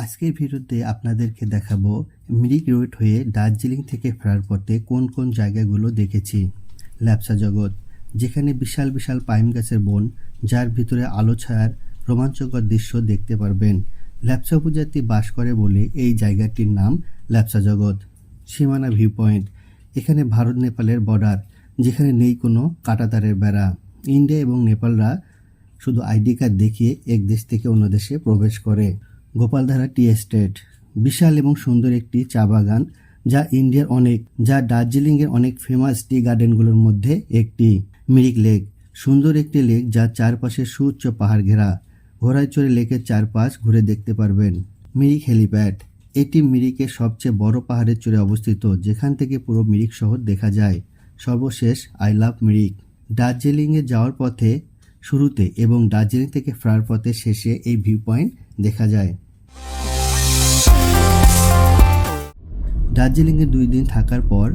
আজকের ভিডিওতে আপনাদেরকে দেখাবো মিরিক রোড হয়ে দার্জিলিং থেকে ফেরার পথে কোন কোন জায়গাগুলো দেখেছি। ল্যাপসা জগৎ, যেখানে বিশাল বিশাল পাইন গাছের বন, যার ভিতরে আলো ছায়ার রোমাঞ্চকর দৃশ্য দেখতে পারবেন। ল্যাপসা উপজাতি বাস করে বলে এই জায়গাটির নাম ল্যাপসা জগৎ। সীমানা ভিউ পয়েন্ট, এখানে ভারত নেপালের বর্ডার, যেখানে নেই কোনো কাঁটাতারের বেড়া। ইন্ডিয়া এবং নেপালরা শুধু আইডি কার্ড দেখিয়ে এক দেশ থেকে অন্য দেশে প্রবেশ করে। গোপালধারা টি এস্টেট, বিশাল এবং সুন্দর একটি চা বাগান, যা দার্জিলিংয়ের অনেক ফেমাস টি গার্ডেনগুলোর মধ্যে একটি। মিরিক লেক, সুন্দর একটি লেক যা চারপাশে সুউচ্চ পাহাড় ঘেরা। ঘোড়ায় চড়ে লেকের চারপাশ ঘুরে দেখতে পারবেন। মিরিক হেলিপ্যাড, এটি মিরিকের সবচেয়ে বড় পাহাড়ের চূড়ে অবস্থিত, যেখান থেকে পুরো মিরিক শহর দেখা যায়। সর্বশেষ আই লাভ মিরিক, দার্জিলিংয়ে যাওয়ার পথে শুরুতে এবং দার্জিলিং থেকে ফেরার পথে শেষে এই ভিউ পয়েন্ট দেখা যায়। দার্জিলিংয়ে 2 দিন থাকার পর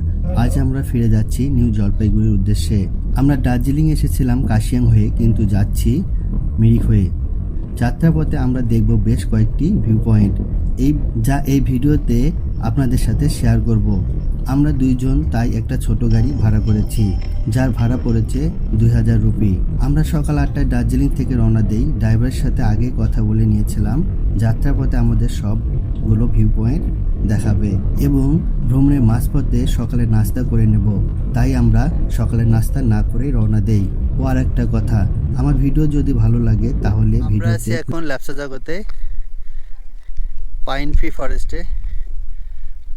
আজ আমরা ফিরে যাচ্ছি নিউ জলপাইগুড়ির উদ্দেশ্যে। আমরা দার্জিলিং এসেছিলাম কাশিয়াং হয়ে, কিন্তু যাচ্ছি মিরিক হয়ে। যাত্রাপথে আমরা দেখব বেশ কয়েকটি ভিউ পয়েন্ট, এই ভিডিওতে আপনাদের সাথে শেয়ার করব। আমরা 2 জন, তাই একটা ছোট গাড়ি ভাড়া করেছি, যার ভাড়া পড়েছে 2000 রুপি। আমরা সকাল 8টায় দার্জিলিং থেকে রওনা দেই। ড্রাইভারের সাথে আগে কথা বলে নিয়েছিলাম যাত্রাপথে আমাদের সবগুলো ভিউ পয়েন্ট দেখাবে এবং ভ্রমণের মাঝপথে সকালে নাস্তা করে নেব। তাই আমরা সকালে নাস্তা না করেই রওনা দেই। ও আর একটা কথা, আমার ভিডিও যদি ভালো লাগে তাহলে ভিডিওতে এখন ল্যাপসা জগতে পাইন ট্রি ফরেস্টে,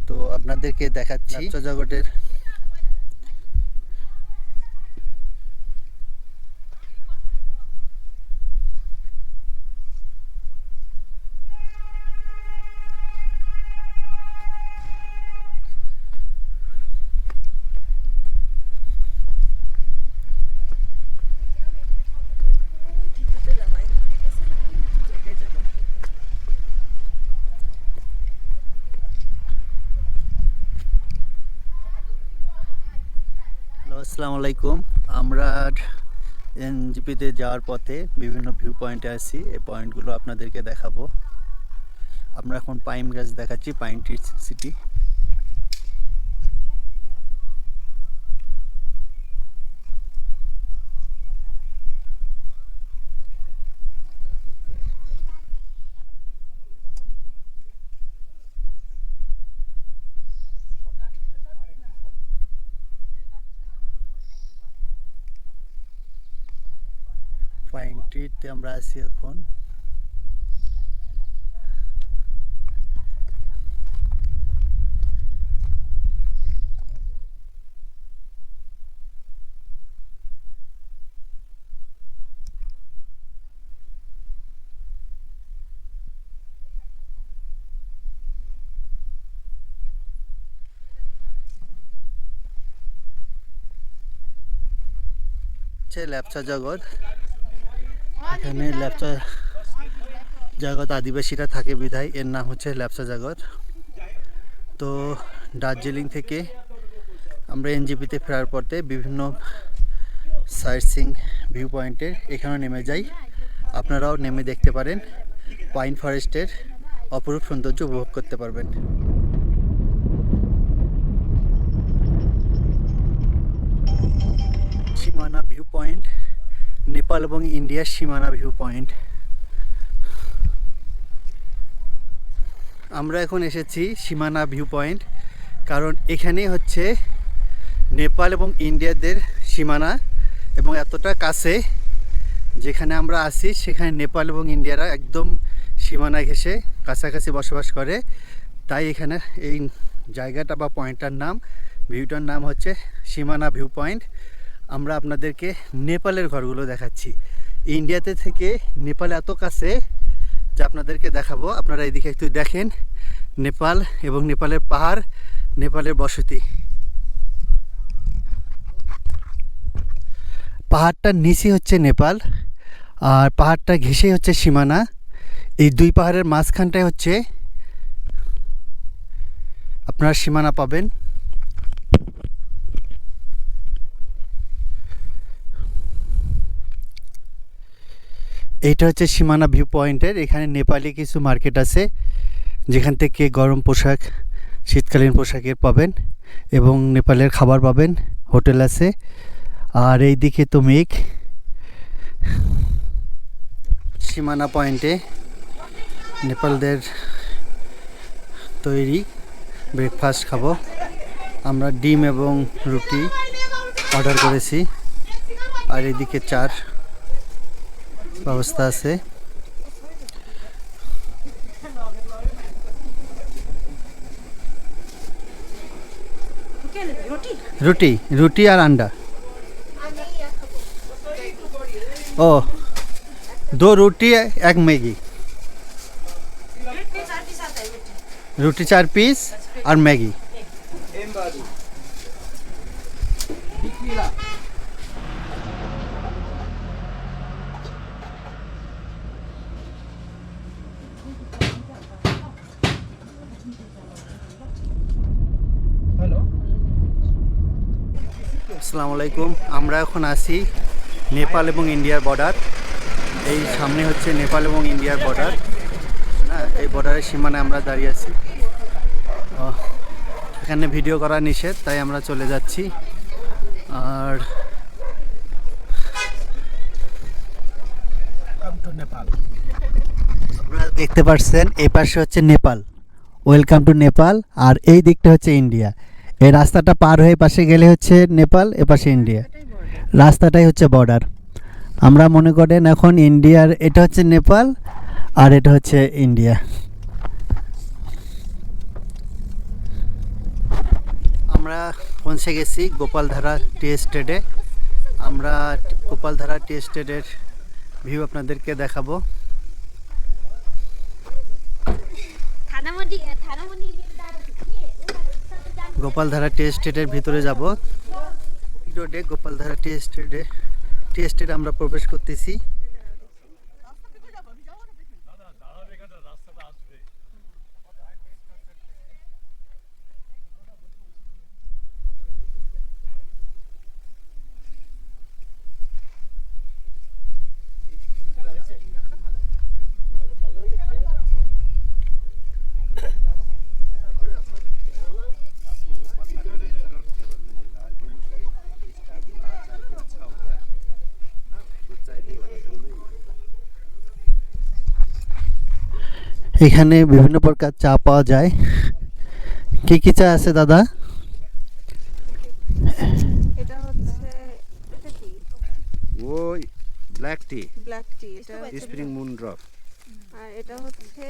তো আপনাদেরকে দেখাচ্ছি ল্যাপসা জগতের আসসালামু আলাইকুম। আমরা এনজিপিতে যাওয়ার পথে বিভিন্ন ভিউ পয়েন্টে আছি। এই পয়েন্টগুলো আপনাদেরকে দেখাবো। আমরা এখন পাইন গাছ দেখাচ্ছি, পাইন ট্রি সিটি। পাইন ট্রিতে আমরা আছি এখন। ল্যাপসা জগৎ, এখানে ল্যাপসা জগৎ আদিবাসীরা থাকে বিধায় এর নাম হচ্ছে ল্যাপসা জগৎ। তো দার্জিলিং থেকে আমরা এনজিপিতে ফেরার পথে বিভিন্ন সাইট সিইং ভিউ পয়েন্টে এখানেও নেমে যাই। আপনারাও নেমে দেখতে পারেন, পাইন ফরেস্টের অপরূপ সৌন্দর্য উপভোগ করতে পারবেন। সীমানা ভিউ পয়েন্ট, নেপাল এবং ইন্ডিয়ার সীমানা ভিউ পয়েন্ট। আমরা এখন এসেছি সীমানা ভিউ পয়েন্ট, কারণ এখানেই হচ্ছে নেপাল এবং ইন্ডিয়াদের সীমানা, এবং এতটা কাছে যেখানে আমরা আছি সেখানে নেপাল এবং ইন্ডিয়ারা একদম সীমানা ঘেঁষে কাছাকাছি বসবাস করে। তাই এখানে এই জায়গাটা বা পয়েন্টটার নাম, ভিউটার নাম হচ্ছে সীমানা ভিউ পয়েন্ট। আমরা আপনাদেরকে নেপালের ঘরগুলো দেখাচ্ছি। ইন্ডিয়াতে থেকে নেপাল এত কাছে যা আপনাদেরকে দেখাবো। আপনারা এদিকে একটু দেখেন, নেপাল এবং নেপালের পাহাড়, নেপালের বসতি। পাহাড়টার নিচে হচ্ছে নেপাল, আর পাহাড়টা ঘেঁষে হচ্ছে সীমানা। এই 2 পাহাড়ের মাঝখানটায় হচ্ছে আপনারা সীমানা পাবেন। এইটা হচ্ছে সীমানা ভিউ পয়েন্টের। এখানে নেপালি কিছু মার্কেট আছে, যেখান থেকে গরম পোশাক, শীতকালীন পোশাকের পাবেন এবং নেপালের খাবার পাবেন, হোটেল আছে। আর এই দিকে তো মেঘ। সীমানা পয়েন্টে নেপালদের তৈরি ব্রেকফাস্ট খাবো। আমরা ডিম এবং রুটি অর্ডার করেছি। আর এদিকে চার ব্যবস্থা আছে। রুটি রুটি আর अंडा। ও 2 रोटी एक मैगी। रोटी 4 पीस और मैगी। আসসালামু আলাইকুম। আমরা এখন আছি নেপাল এবং ইন্ডিয়ার বর্ডার। এই সামনে হচ্ছে নেপাল এবং ইন্ডিয়ার বর্ডার। হ্যাঁ, এই বর্ডারের সীমানায় আমরা দাঁড়িয়ে আছি। এখানে ভিডিও করা নিষেধ, তাই আমরা চলে যাচ্ছি। আর আপনারা দেখতে পাচ্ছেন এই পাশে হচ্ছে নেপাল, ওয়েলকাম টু নেপাল। আর এই দিকটা হচ্ছে ইন্ডিয়া। এই রাস্তাটা পার হয়ে পাশে গেলে হচ্ছে নেপাল, এপাশে ইন্ডিয়া। রাস্তাটাই হচ্ছে বর্ডার। আমরা মনে করেন এখন ইন্ডিয়ার, এটা হচ্ছে নেপাল আর এটা হচ্ছে ইন্ডিয়া। আমরা পৌঁছে গেছি গোপালধারা টি এস্টেটে। আমরা গোপালধারা টি এস্টেটের ভিউ আপনাদেরকে দেখাবো। গোপালধারা টি এস্টেটের ভিতরে যাব। রোডে গোপালধারা টি এস্টেটে আমরা প্রবেশ করতেছি। এখানে বিভিন্ন প্রকার চা পাওয়া যায়। কি কি চা আছে দাদা? এটা হচ্ছে এটা কি? वो ब्लैक टी ব্ল্যাক টি। এটা হচ্ছে स्प्रिंग मून ड्रॉप আর এটা হচ্ছে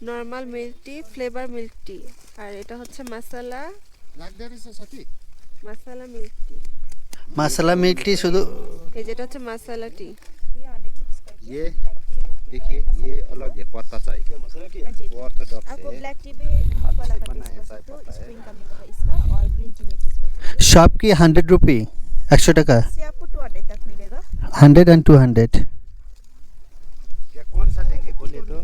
normal milk tea, flavour milk tea. আর এটা হচ্ছে masala milk tea. Masala milk tea শুধু। এই যেটা হচ্ছে মশলা টি। ये देखिए ये अलग है पत्ता चाय वो ऑर्थोडॉक्स आपको है ब्लैक टी में वाला का बनाया टेस्ट चाय तो पत्ता है स्प्रिंग का मिलेगा इसका और ग्रीन टी में टेस्ट करेंगे সব কি 100 রুপি, 100 টাকা? इससे आपको 200 तक मिलेगा 100 and 200। क्या कौन सा देंगे बोलिए तो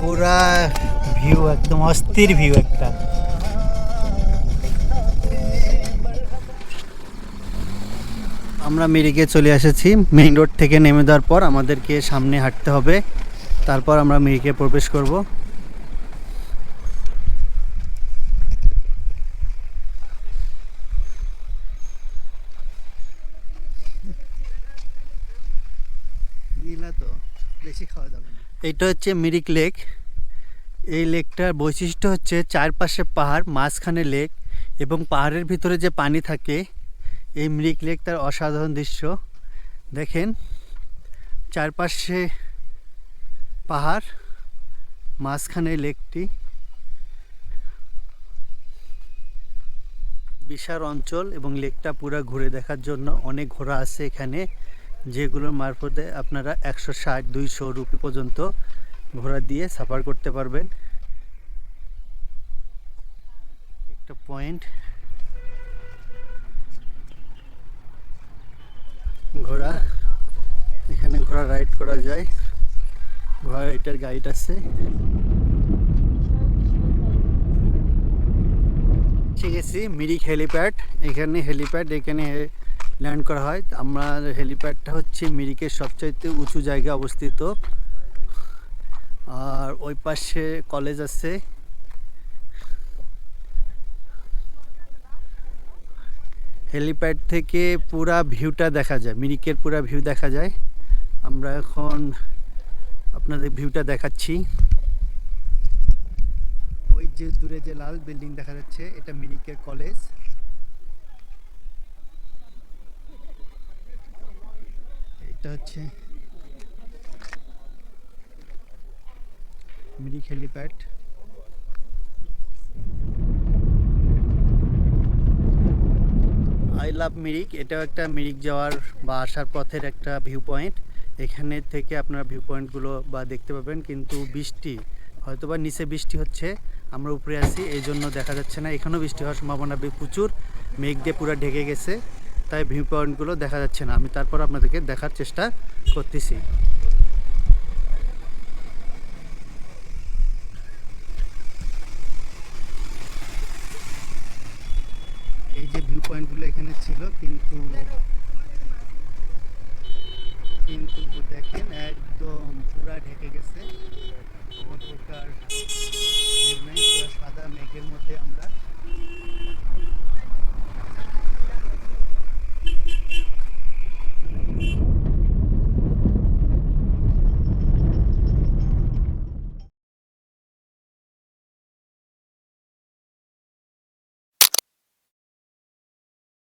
পুরা ভিউ একদম অস্থির ভিউ একটা। আমরা মিরিকে চলে এসেছি। মেইন রোড থেকে নেমে দেওয়ার পর আমাদেরকে সামনে হাঁটতে হবে, তারপর আমরা মিরিকে প্রবেশ করব। এইটা হচ্ছে মিরিক লেক। এই লেকটার বৈশিষ্ট্য হচ্ছে চারপাশে পাহাড়, মাঝখানে লেক এবং পাহাড়ের ভিতরে যে পানি থাকে। এই মিরিক লেক তার অসাধারণ দৃশ্য দেখেন। চারপাশে পাহাড়, মাঝখানে লেকটি। বিশাল অঞ্চল এবং লেকটা পুরো ঘুরে দেখার জন্য অনেক ঘোড়া আছে এখানে, যেগুলোর মারফতে আপনারা 160-200 রুপি পর্যন্ত ঘোড়া দিয়ে সাফার করতে পারবেন। একটা পয়েন্ট, ঘোড়া, এখানে ঘোড়া রাইড করা যায়, ঘোড়া রাইডের গাইড আছে। ঠিক আছে, মিরিক হেলিপ্যাড, এখানে হেলিপ্যাড, এখানে ল্যান্ড করা হয়। আমার হেলিপ্যাডটা হচ্ছে মিরিকের সবচাইতে উঁচু জায়গায় অবস্থিত। আর ওই পাশে কলেজ আছে। হেলিপ্যাড থেকে পুরা ভিউটা দেখা যায়, মিরিকের পুরা ভিউ দেখা যায়। আমরা এখন আপনাদের ভিউটা দেখাচ্ছি। ওই যে দূরে যে লাল বিল্ডিং দেখা যাচ্ছে, এটা মিরিকের কলেজ। এটা হচ্ছে Mirik helipad. I love Mirik, এটাও একটা মিরিক যাওয়ার বা আসার পথের একটা ভিউ পয়েন্ট। এখানে থেকে আপনারা ভিউ পয়েন্টগুলো বা দেখতে পাবেন, কিন্তু বৃষ্টি, হয়তোবা নিচে বৃষ্টি হচ্ছে, আমরা উপরে আছি এই জন্য দেখা যাচ্ছে না। এখানেও বৃষ্টি হওয়ার সম্ভাবনা প্রচুর, মেঘ দিয়ে পুরো ঢেকে গেছে, তাই ভিউ পয়েন্টগুলো দেখা যাচ্ছে না। আমি তারপর আপনাদেরকে দেখার চেষ্টা করতেছি। এই যে ভিউ পয়েন্টগুলো এখানে ছিল, কিন্তু দেখেন একদম পুরা ঢেকে গেছে, কোনো প্রকার ভিউ নেই, পুরো সাদা মেঘের মধ্যে আমরা